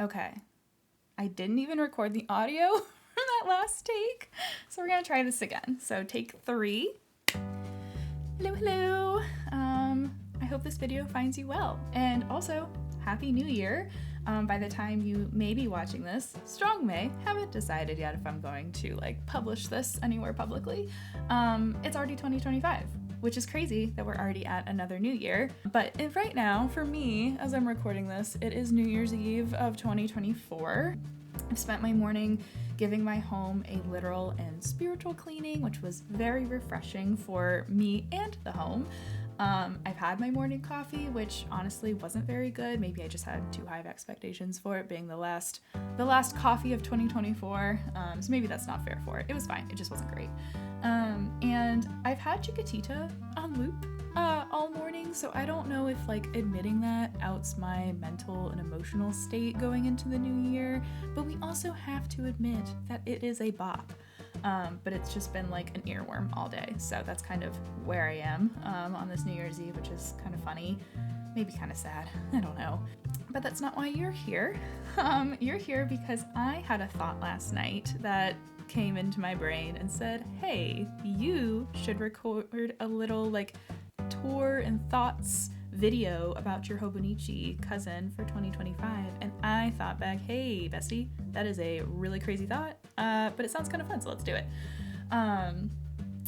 Okay. I didn't even record the audio from that last take. So we're going to try this again. So take 3. Hello, hello. I hope this video finds you well. And also, Happy New Year. By the time you may be watching this, strong may, haven't decided yet if I'm going to publish this anywhere publicly. It's already 2025, which is crazy that we're already at another new year. But right now, for me, as I'm recording this, it is New Year's Eve of 2024. I've spent my morning giving my home a literal and spiritual cleaning, which was very refreshing for me and the home. I've had my morning coffee, which honestly wasn't very good. Maybe I just had too high of expectations for it being the last coffee of 2024. So maybe that's not fair for it. It was fine. It just wasn't great. And I've had Chiquitita on loop all morning, so I don't know if admitting that outs my mental and emotional state going into the new year, but we also have to admit that it is a bop. But it's just been like an earworm all day, so that's kind of where I am on this New Year's Eve, which is kind of funny, maybe kind of sad, I don't know. But that's not why you're here. You're here because I had a thought last night that came into my brain and said, hey, you should record a little tour and thoughts video about your hobonichi cousin for 2025. And I thought back, hey bestie, that is a really crazy thought, but it sounds kind of fun, so let's do it.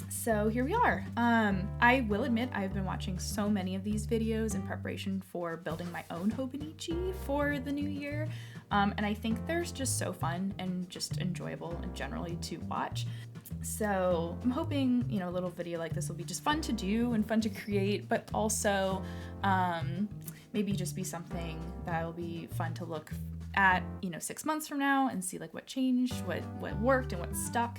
So here we are. I will admit I've been watching so many of these videos in preparation for building my own hobonichi for the new year. And I think they're just so fun and just enjoyable and generally to watch. So I'm hoping, a little video like this will be just fun to do and fun to create, but also maybe just be something that will be fun to look at, 6 months from now and see what changed, what worked and what stuck.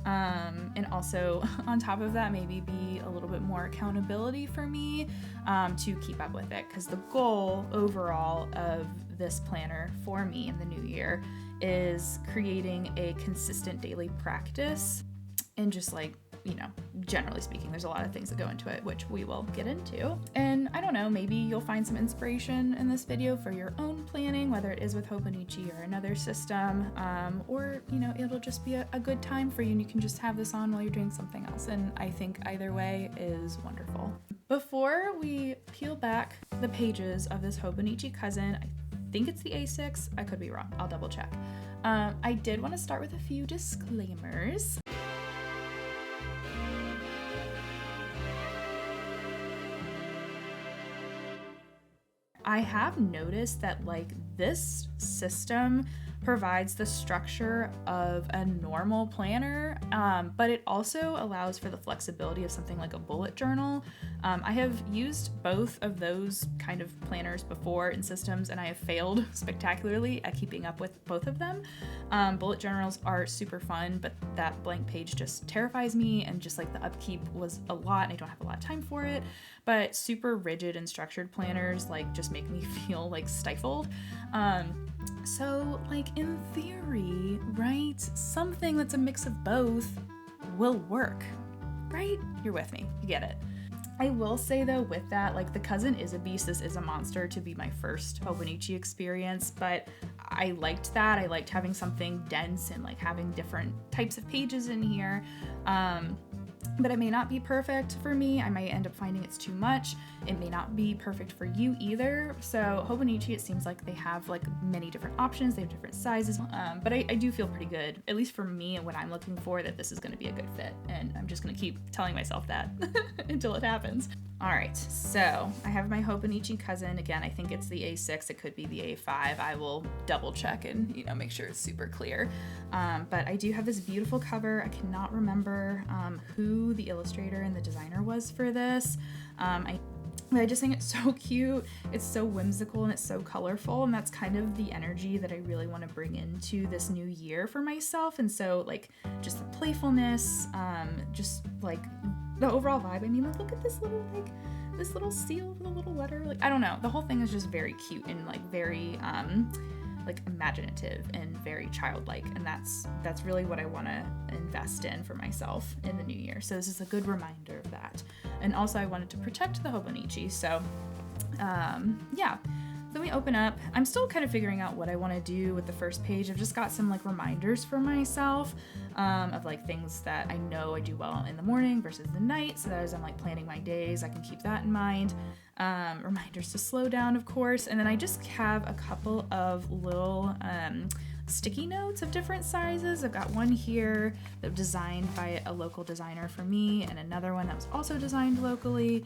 And also on top of that, maybe be a little bit more accountability for me to keep up with it. Because the goal overall of this planner for me in the new year is creating a consistent daily practice. And just generally speaking, there's a lot of things that go into it, which we will get into. And I don't know, maybe you'll find some inspiration in this video for your own planning, whether it is with hobonichi or another system, or, it'll just be a good time for you and you can just have this on while you're doing something else. And I think either way is wonderful. Before we peel back the pages of this hobonichi cousin, I think it's the A6. I could be wrong. I'll double check. I did want to start with a few disclaimers. I have noticed that this system provides the structure of a normal planner, but it also allows for the flexibility of something like a bullet journal. I have used both of those kind of planners before in systems, and I have failed spectacularly at keeping up with both of them. Bullet journals are super fun, but that blank page just terrifies me, and just the upkeep was a lot, and I don't have a lot of time for it. But super rigid and structured planners just make me feel stifled. So in theory, right, something that's a mix of both will work, right? You're with me, you get it. I will say though, with that, the cousin is a beast. This is a monster to be my first hobonichi experience, but I liked that. I liked having something dense and having different types of pages in here. But it may not be perfect for me. I might end up finding it's too much. It may not be perfect for you either. So hobonichi, it seems like they have many different options. They have different sizes. But I do feel pretty good, at least for me and what I'm looking for, that this is going to be a good fit. And I'm just going to keep telling myself that until it happens. All right, so I have my hobonichi cousin. Again, I think it's the A6. It could be the A5. I will double check and make sure it's super clear. But I do have this beautiful cover. I cannot remember who the illustrator and the designer was for this. I just think it's so cute. It's so whimsical and it's so colorful, and that's kind of the energy that I really want to bring into this new year for myself. And so just the playfulness, just the overall vibe. I mean, look at this little seal with a little letter. I don't know. The whole thing is just very cute and very imaginative and very childlike, and that's really what I want to invest in for myself in the new year. So this is a good reminder of that. And also I wanted to protect the hobonichi, so yeah. Then we open up. I'm still kind of figuring out what I want to do with the first page. I've just got some like reminders for myself of like things that I know I do well in the morning versus the night, so that as I'm like planning my days, I can keep that in mind. Reminders to slow down, of course. And then I just have a couple of little sticky notes of different sizes. I've got one here that was designed by a local designer for me, and another one that was also designed locally,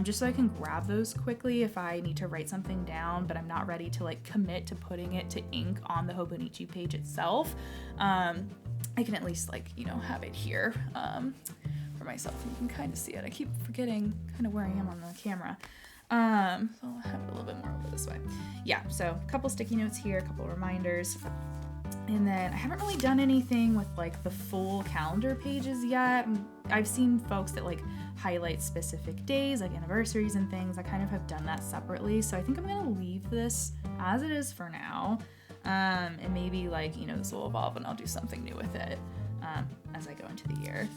just so I can grab those quickly if I need to write something down, but I'm not ready to like commit to putting it to ink on the hobonichi page itself. I can at least like, you know, have it here for myself, and you can kind of see it. I keep forgetting kind of where I am on the camera. So I'll have it a little bit more over this way. Yeah, so a couple sticky notes here, a couple reminders. And then I haven't really done anything with like the full calendar pages yet. I've seen folks that like highlight specific days, like anniversaries and things. I kind of have done that separately. So I think I'm gonna leave this as it is for now. And maybe like, you know, this will evolve and I'll do something new with it as I go into the year.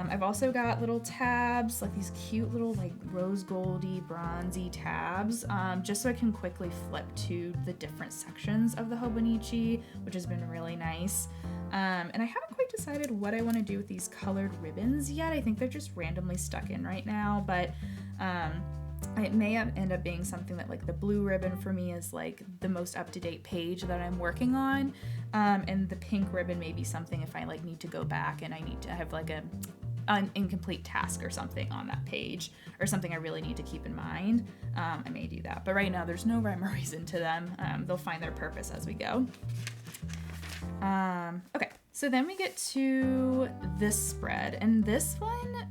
I've also got little tabs, like these cute little like rose goldy, bronzy tabs, just so I can quickly flip to the different sections of the hobonichi, which has been really nice. And I haven't quite decided what I want to do with these colored ribbons yet. I think they're just randomly stuck in right now, but it may end up being something that like the blue ribbon for me is like the most up-to-date page that I'm working on, and the pink ribbon may be something if I like need to go back and I need to have like an incomplete task or something on that page, or something I really need to keep in mind. I may do that, but right now there's no rhyme or reason to them. They'll find their purpose as we go. Okay, so then we get to this spread, and this one,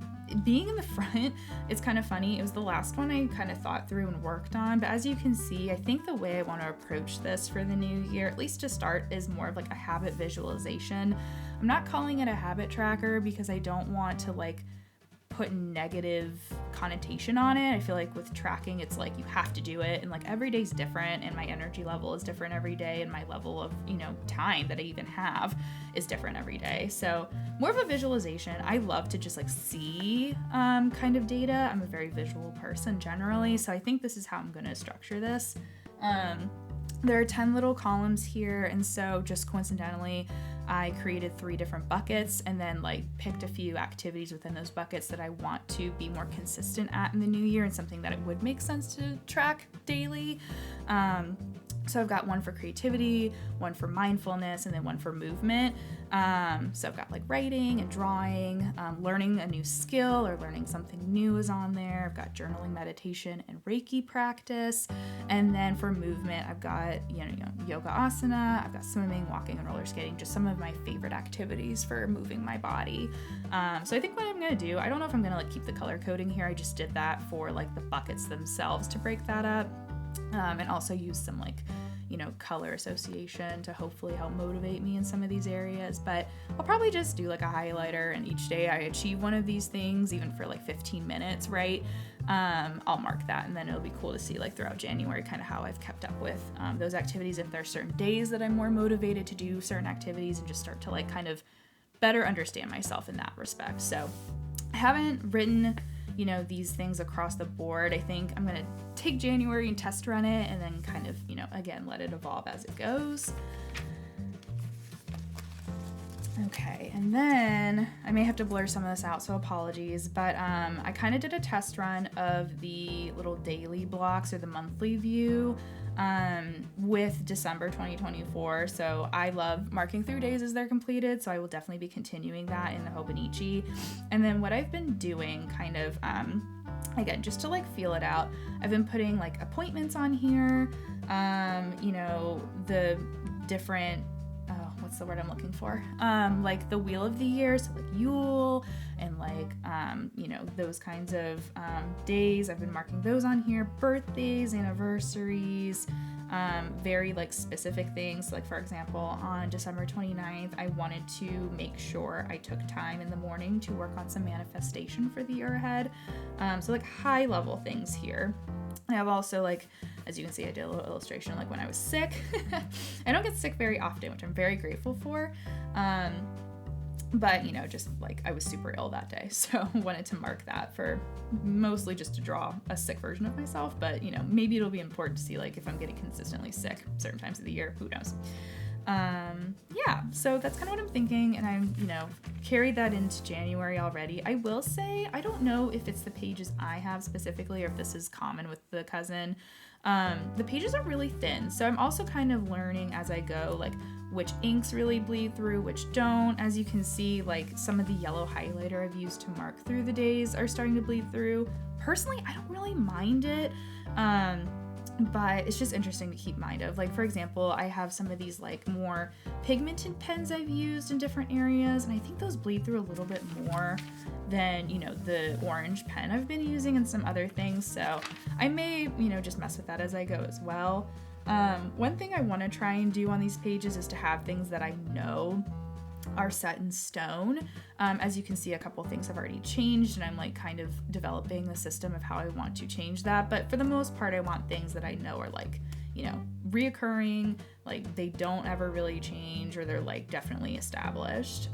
being in the front, it's kind of funny. It was the last one I kind of thought through and worked on, but as you can see, I think the way I want to approach this for the new year, at least to start, is more of like a habit visualization. I'm not calling it a habit tracker because I don't want to like put negative connotation on it. I feel like with tracking, it's like you have to do it, and like every day's different, and my energy level is different every day, and my level of, you know, time that I even have is different every day. So more of a visualization. I love to just like see kind of data. I'm a very visual person generally, so I think this is how I'm going to structure this. There are 10 little columns here, and so just coincidentally, I created 3 different buckets and then like picked a few activities within those buckets that I want to be more consistent at in the new year, and something that it would make sense to track daily. So I've got one for creativity, one for mindfulness, and then one for movement. So I've got like writing and drawing, learning a new skill or learning something new is on there. I've got journaling, meditation, and Reiki practice. And then for movement, I've got, you know, yoga asana, I've got swimming, walking, and roller skating, just some of my favorite activities for moving my body. So I think what I'm gonna do, I don't know if I'm gonna like keep the color coding here. I just did that for like the buckets themselves to break that up. And also use some like, you know, color association to hopefully help motivate me in some of these areas. But I'll probably just do like a highlighter, and each day I achieve one of these things, even for like 15 minutes, right? I'll mark that, and then it'll be cool to see like throughout January kind of how I've kept up with those activities, if there are certain days that I'm more motivated to do certain activities, and just start to like kind of better understand myself in that respect. So I haven't written, you know, these things across the board. I think I'm gonna take January and test run it, and then kind of, you know, again, let it evolve as it goes. Okay, and then I may have to blur some of this out, so apologies, but I kind of did a test run of the little daily blocks or the monthly view with December 2024. So I love marking through days as they're completed, so I will definitely be continuing that in the hobonichi. And then what I've been doing kind of, again, just to like feel it out, I've been putting like appointments on here, you know, the different, what's the word I'm looking for? Like the wheel of the year, so like Yule and like, you know, those kinds of days. I've been marking those on here, birthdays, anniversaries, very like specific things. Like for example, on December 29th, I wanted to make sure I took time in the morning to work on some manifestation for the year ahead. So like high level things here. And I've also, like, as you can see, I did a little illustration like when I was sick. I don't get sick very often, which I'm very grateful for. But, you know, just like I was super ill that day. So wanted to mark that for mostly just to draw a sick version of myself. But, you know, maybe it'll be important to see like if I'm getting consistently sick certain times of the year, who knows. Yeah, so that's kind of what I'm thinking, and I'm, you know, carried that into January already. I will say, I don't know if it's the pages I have specifically or if this is common with the cousin. The pages are really thin, so I'm also kind of learning as I go, like, which inks really bleed through, which don't. As you can see, like, some of the yellow highlighter I've used to mark through the days are starting to bleed through. Personally, I don't really mind it. But it's just interesting to keep mind of. Like, for example, I have some of these like more pigmented pens I've used in different areas, and I think those bleed through a little bit more than, you know, the orange pen I've been using and some other things. So I may, you know, just mess with that as I go as well. One thing I want to try and do on these pages is to have things that I know are set in stone. As you can see, a couple things have already changed, and I'm like kind of developing the system of how I want to change that. But for the most part, I want things that I know are like, you know, reoccurring, like they don't ever really change, or they're like definitely established.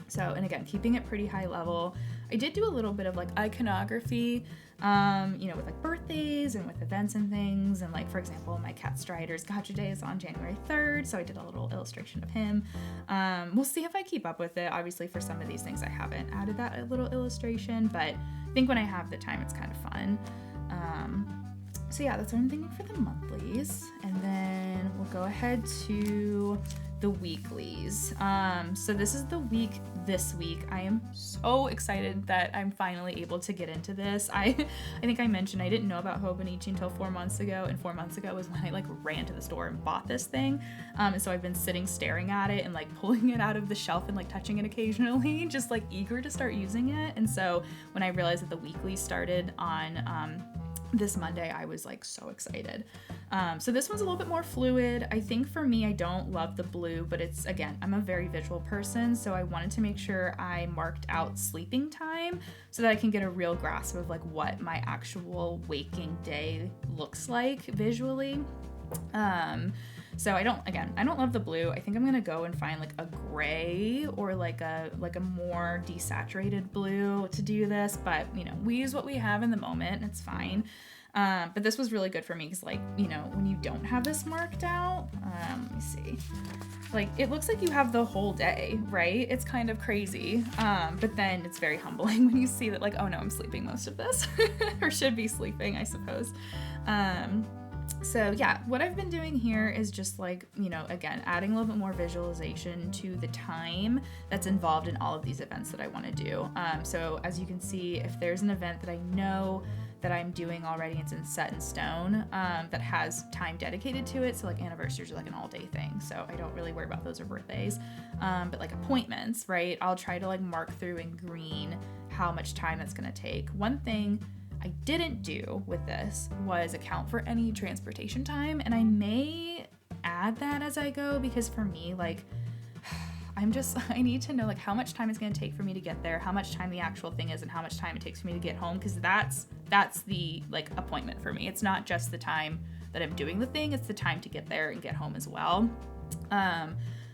So, and again, keeping it pretty high level. I did do a little bit of like iconography, you know, with like birthdays and with events and things. And like, for example, my cat Strider's Gotcha Day is on January 3rd. So I did a little illustration of him. We'll see if I keep up with it. Obviously for some of these things, I haven't added that little illustration, but I think when I have the time, it's kind of fun. So yeah, that's what I'm thinking for the monthlies. And then we'll go ahead to the weeklies. So this is the week this week. I am so excited that I'm finally able to get into this. I think I mentioned I didn't know about hobonichi until 4 months ago, and 4 months ago was when I like ran to the store and bought this thing. And so I've been sitting staring at it and like pulling it out of the shelf and like touching it occasionally, just like eager to start using it. And so when I realized that the weekly started on this Monday, I was like so excited. So this one's a little bit more fluid. I think for me, I don't love the blue, but it's, again, I'm a very visual person, so I wanted to make sure I marked out sleeping time so that I can get a real grasp of like what my actual waking day looks like visually. So I don't love the blue. I think I'm gonna go and find like a gray or like a more desaturated blue to do this, but you know, we use what we have in the moment and it's fine. But this was really good for me because, like, you know, when you don't have this marked out, let me see, like it looks like you have the whole day, right? It's kind of crazy. But then it's very humbling when you see that, like, oh no, I'm sleeping most of this or should be sleeping, I suppose. So yeah, what I've been doing here is just like, you know, again, adding a little bit more visualization to the time that's involved in all of these events that I want to do. So as you can see, if there's an event that I know that I'm doing already, it's set in stone, that has time dedicated to it. So like anniversaries are like an all day thing. So I don't really worry about those or birthdays. But like appointments, right? I'll try to like mark through in green how much time that's going to take. One thing I didn't do with this was account for any transportation time, and I may add that as I go, because for me, like, I need to know like how much time it's going to take for me to get there, how much time the actual thing is, and how much time it takes for me to get home, because that's the like appointment for me. It's not just the time that I'm doing the thing, it's the time to get there and get home as well. I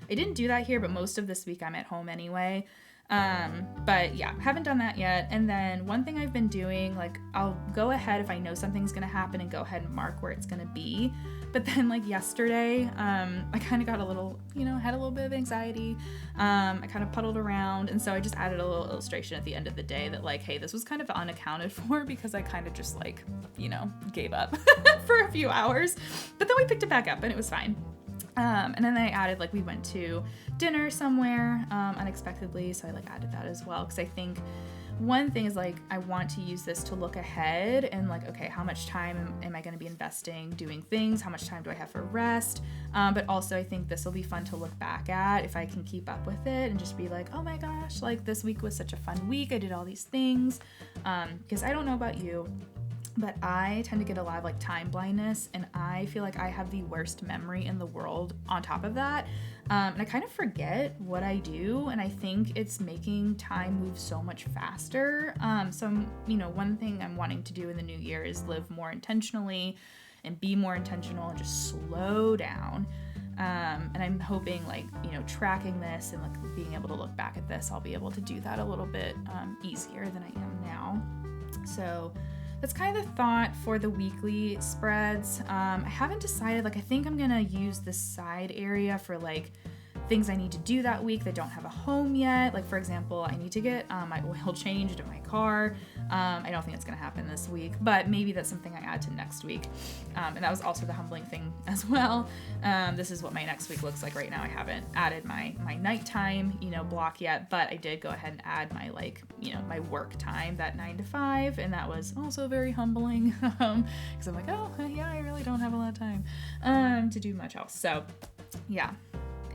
didn't do that here, but most of this week I'm at home anyway. But yeah, haven't done that yet. And then one thing I've been doing, like I'll go ahead if I know something's gonna happen and go ahead and mark where it's gonna be. But then like yesterday, I kind of got a little, you know, had a little bit of anxiety. I kind of puddled around, and so I just added a little illustration at the end of the day that like, hey, this was kind of unaccounted for because I kind of just like, you know, gave up for a few hours. But then we picked it back up and it was fine. And then I added, like, we went to dinner somewhere unexpectedly, so I like added that as well, because I think one thing is like I want to use this to look ahead and like, okay, how much time am I going to be investing doing things? How much time do I have for rest? But also I think this will be fun to look back at if I can keep up with it and just be like, oh my gosh, like this week was such a fun week. I did all these things. Because I don't know about you, but I tend to get a lot of like time blindness, and I feel like I have the worst memory in the world on top of that. And I kind of forget what I do, and I think it's making time move so much faster. So you know, one thing I'm wanting to do in the new year is live more intentionally and be more intentional and just slow down. And I'm hoping like, tracking this and like being able to look back at this, I'll be able to do that a little bit easier than I am now. So that's kind of the thought for the weekly spreads. I haven't decided, like I think I'm gonna use the side area for like things I need to do that week that don't have a home yet. Like for example, I need to get my oil changed in my car. I don't think it's gonna happen this week, but maybe that's something I add to next week. And that was also the humbling thing as well. This is what my next week looks like right now. I haven't added my nighttime, block yet, but I did go ahead and add my my work time, that 9 to 5, and that was also very humbling because I'm like, oh yeah, I really don't have a lot of time to do much else. So yeah.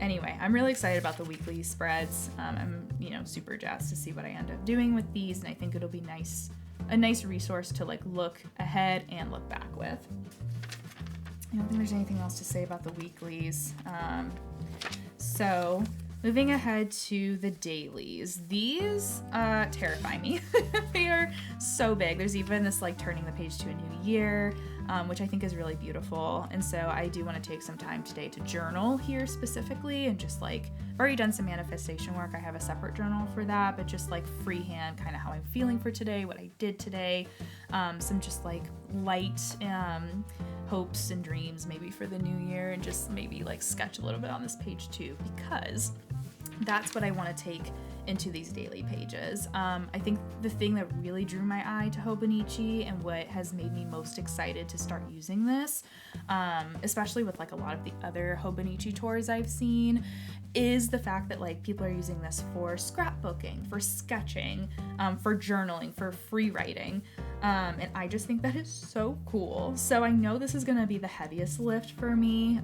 Anyway, I'm really excited about the weekly spreads. I'm, super jazzed to see what I end up doing with these, and I think it'll be a nice resource to like look ahead and look back with. I don't think there's anything else to say about the weeklies. So moving ahead to the dailies. These terrify me. They are so big. There's even this like turning the page to a new year, which I think is really beautiful. And so I do want to take some time today to journal here specifically, and just like, I've already done some manifestation work. I have a separate journal for that, but just like freehand kind of how I'm feeling for today, what I did today, some just like light hopes and dreams maybe for the new year, and just maybe like sketch a little bit on this page too, because that's what I want to take into these daily pages. I think the thing that really drew my eye to hobonichi, and what has made me most excited to start using this, especially with like a lot of the other hobonichi tours I've seen, is the fact that like people are using this for scrapbooking, for sketching, for journaling, for free writing. And I just think that is so cool. So I know this is gonna be the heaviest lift for me.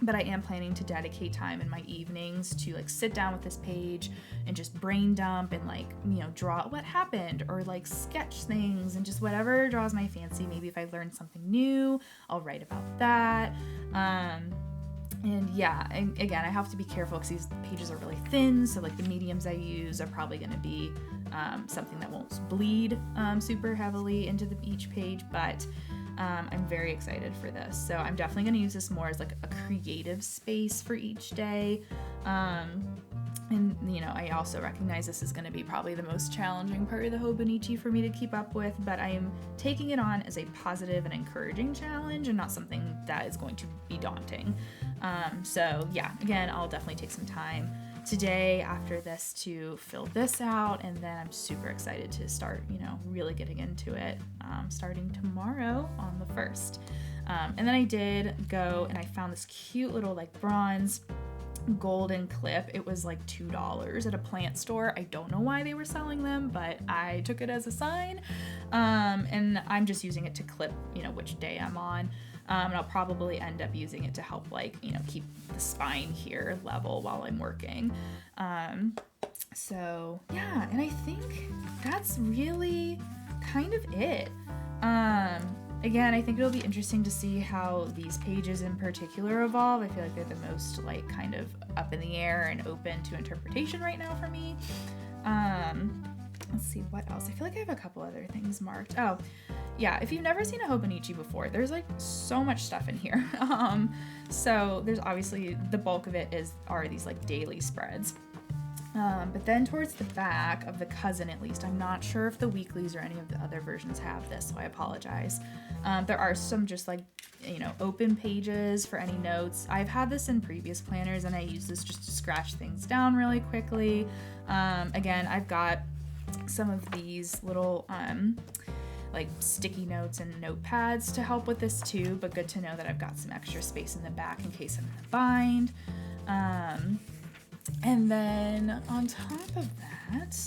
But I am planning to dedicate time in my evenings to like sit down with this page and just brain dump and like, draw what happened, or like sketch things, and just whatever draws my fancy. Maybe if I learned something new, I'll write about that. And yeah, and again, I have to be careful because these pages are really thin. So like the mediums I use are probably going to be something that won't bleed super heavily into each page, but I'm very excited for this. So I'm definitely going to use this more as like a creative space for each day. And I also recognize this is going to be probably the most challenging part of the hobonichi for me to keep up with, but I am taking it on as a positive and encouraging challenge, and not something that is going to be daunting. So yeah, again, I'll definitely take some time today after this to fill this out, and then I'm super excited to start, really getting into it, starting tomorrow on the 1st. And then I did go and I found this cute little like bronze golden clip. It was like $2 at a plant store. I don't know why they were selling them, but I took it as a sign. And I'm just using it to clip, which day I'm on. And I'll probably end up using it to help like, keep the spine here level while I'm working. So yeah, and I think that's really kind of it. Again, I think it'll be interesting to see how these pages in particular evolve. I feel like they're the most like kind of up in the air and open to interpretation right now for me. Let's see what else. I feel like I have a couple other things marked. Oh, yeah, if you've never seen a hobonichi before, there's like so much stuff in here. So there's obviously the bulk of it are these like daily spreads. But then towards the back of the cousin, at least, I'm not sure if the weeklies or any of the other versions have this, so I apologize. There are some just like, open pages for any notes. I've had this in previous planners, and I use this just to scratch things down really quickly. Again, I've got some of these little like sticky notes and notepads to help with this too, but good to know that I've got some extra space in the back in case I'm in a bind. And then on top of that,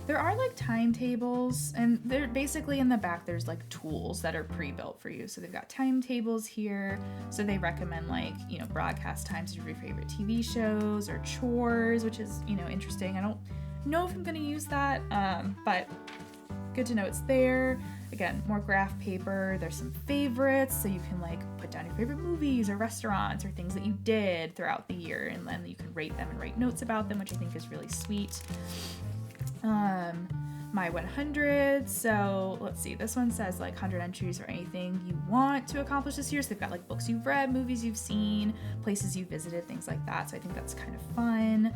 there are like timetables, and they're basically in the back, there's like tools that are pre-built for you. So they've got timetables here. So they recommend like, broadcast times of your favorite TV shows or chores, which is, interesting. I don't know if I'm going to use that, but good to know it's there. Again, more graph paper. There's some favorites, so you can like put down your favorite movies or restaurants or things that you did throughout the year, and then you can rate them and write notes about them, which I think is really sweet. my 100. So let's see, this one says like 100 entries for anything you want to accomplish this year. So they've got like books you've read, movies you've seen, places you've visited, things like that. So I think that's kind of fun.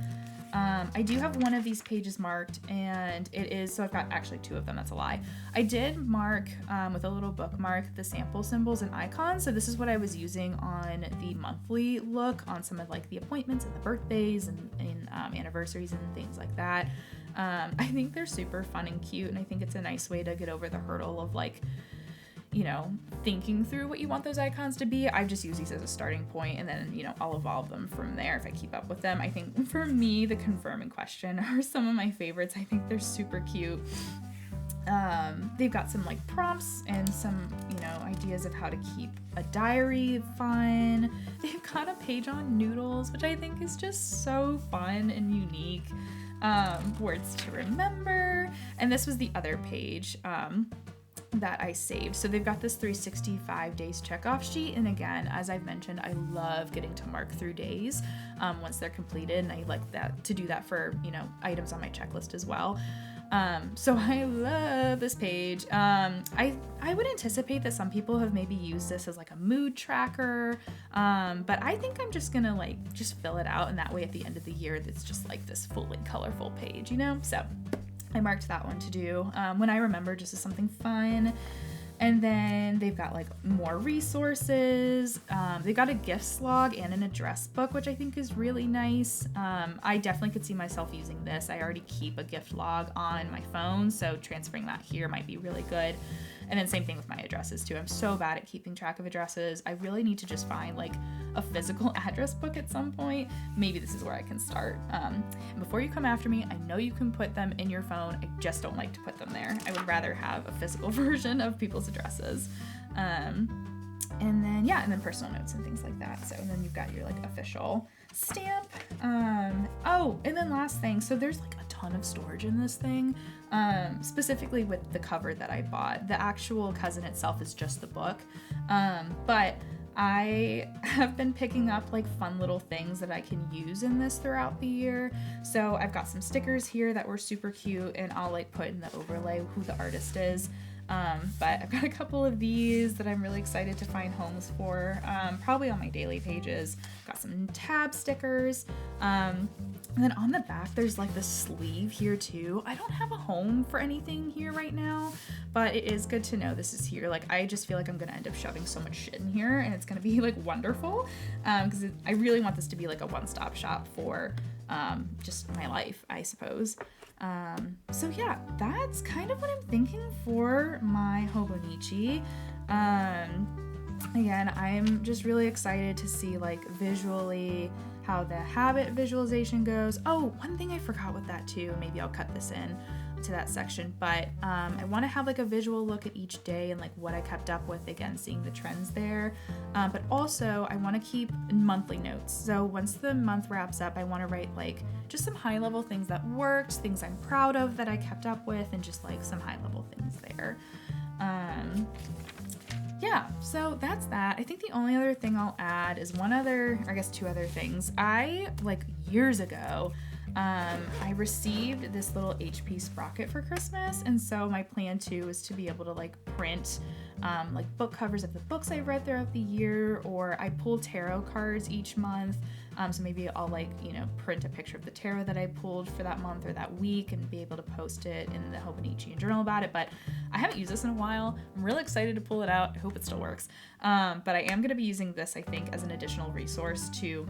I do have one of these pages marked, and it is, so I've got actually two of them, that's a lie. I did mark with a little bookmark the sample symbols and icons. So this is what I was using on the monthly look on some of like the appointments and the birthdays and anniversaries and things like that. I think they're super fun and cute, and I think it's a nice way to get over the hurdle of like, you know, thinking through what you want those icons to be. I just use these as a starting point, and then, you know, I'll evolve them from there if I keep up with them. I think for me, the confirm and question are some of my favorites. I think they're super cute. They've got some like prompts and some, you know, ideas of how to keep a diary fun. They've got a page on noodles, which I think is just so fun and unique. Words to remember. And this was the other page that I saved. So they've got this 365 days checkoff sheet. And again, as I've mentioned, I love getting to mark through days once they're completed. And I like that to do that for, you know, items on my checklist as well. So I love this page. I would anticipate that some people have maybe used this as like a mood tracker. But I think I'm just gonna like just fill it out, and that way at the end of the year, it's just like this fully colorful page, you know? So I marked that one to do when I remember, just as something fun. And then they've got like more resources. They got a gifts log and an address book, which I think is really nice. I definitely could see myself using this. I already keep a gift log on my phone, so transferring that here might be really good. And then same thing with my addresses too. I'm so bad at keeping track of addresses. I really need to just find like a physical address book at some point. Maybe this is where I can start. And before you come after me, I know you can put them in your phone. I just don't like to put them there. I would rather have a physical version of people's addresses. And then personal notes and things like that. So, and then you've got your like official stamp. Oh, and then last thing. So there's like a ton of storage in this thing, specifically with the cover that I bought. The actual cousin itself is just the book. But I have been picking up like fun little things that I can use in this throughout the year. So I've got some stickers here that were super cute, and I'll like put in the overlay who the artist is. But I've got a couple of these that I'm really excited to find homes for, probably on my daily pages. Got some tab stickers. And then on the back, there's like this sleeve here too. I don't have a home for anything here right now, but it is good to know this is here. Like, I just feel like I'm gonna end up shoving so much shit in here, and it's gonna be like wonderful. Because I really want this to be like a one-stop shop for just my life, I suppose. So yeah, that's kind of what I'm thinking for my hobonichi. Again, I'm just really excited to see like visually how the habit visualization goes. Oh, one thing I forgot with that too, maybe I'll cut this in to that section, but I want to have like a visual look at each day and like what I kept up with, again, seeing the trends there. But also I want to keep monthly notes. So once the month wraps up, I want to write like just some high level things that worked, things I'm proud of that I kept up with, and just like some high level things there. Yeah, so that's that. I think the only other thing I'll add is two other things. I, like years ago, I received this little HP sprocket for Christmas, and so my plan too is to be able to like print like book covers of the books I've read throughout the year, or I pull tarot cards each month. So maybe I'll like, you know, print a picture of the tarot that I pulled for that month or that week and be able to post it in the Hobonichi and journal about it. But I haven't used this in a while. I'm really excited to pull it out. I hope it still works. But I am going to be using this, I think, as an additional resource to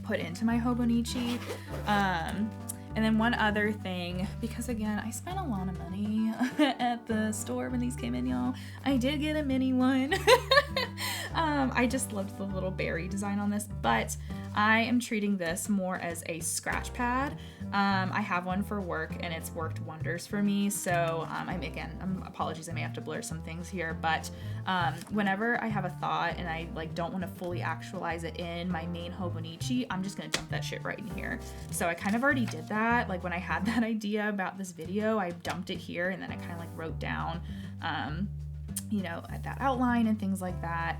put into my Hobonichi. And then one other thing, because again, I spent a lot of money at the store when these came in, y'all. I did get a mini one. I just loved the little berry design on this, but I am treating this more as a scratch pad. I have one for work and it's worked wonders for me. So apologies, I may have to blur some things here, but whenever I have a thought and I like don't want to fully actualize it in my main Hobonichi, I'm just gonna dump that shit right in here. So I kind of already did that. Like when I had that idea about this video, I dumped it here, and then I kind of like wrote down that outline and things like that.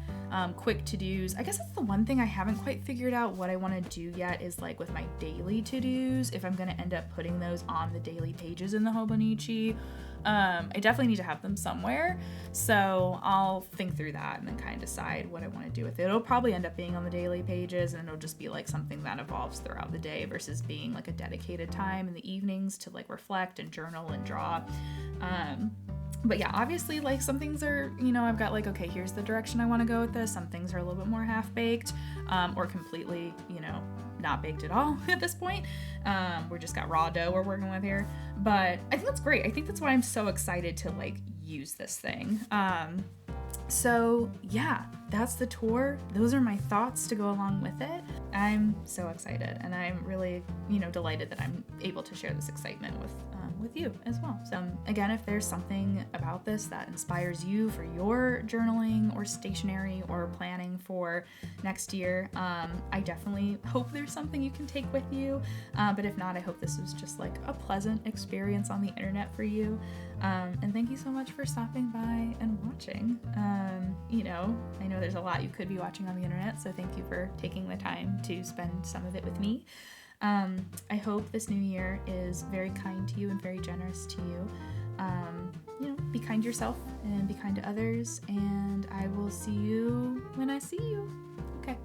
Quick to-dos. I guess that's the one thing I haven't quite figured out what I want to do yet is like with my daily to-dos, if I'm going to end up putting those on the daily pages in the hobonichi. I definitely need to have them somewhere, so I'll think through that and then kind of decide what I want to do with it. It'll probably end up being on the daily pages, and it'll just be like something that evolves throughout the day versus being like a dedicated time in the evenings to like reflect and journal and draw. But yeah, obviously, like some things are, I've got like, okay, here's the direction I want to go with this. Some things are a little bit more half-baked, or completely, not baked at all at this point. We're just got raw dough we're working with here. But I think that's great. I think that's why I'm so excited to like use this thing. So yeah, that's the tour. Those are my thoughts to go along with it. I'm so excited, and I'm really, delighted that I'm able to share this excitement with you as well. So again, if there's something about this that inspires you for your journaling or stationery or planning for next year, I definitely hope there's something you can take with you. But if not, I hope this was just like a pleasant experience on the internet for you. And thank you so much for stopping by and watching. I know there's a lot you could be watching on the internet, so thank you for taking the time to spend some of it with me. I hope this new year is very kind to you and very generous to you. Be kind to yourself and be kind to others, and I will see you when I see you. Okay.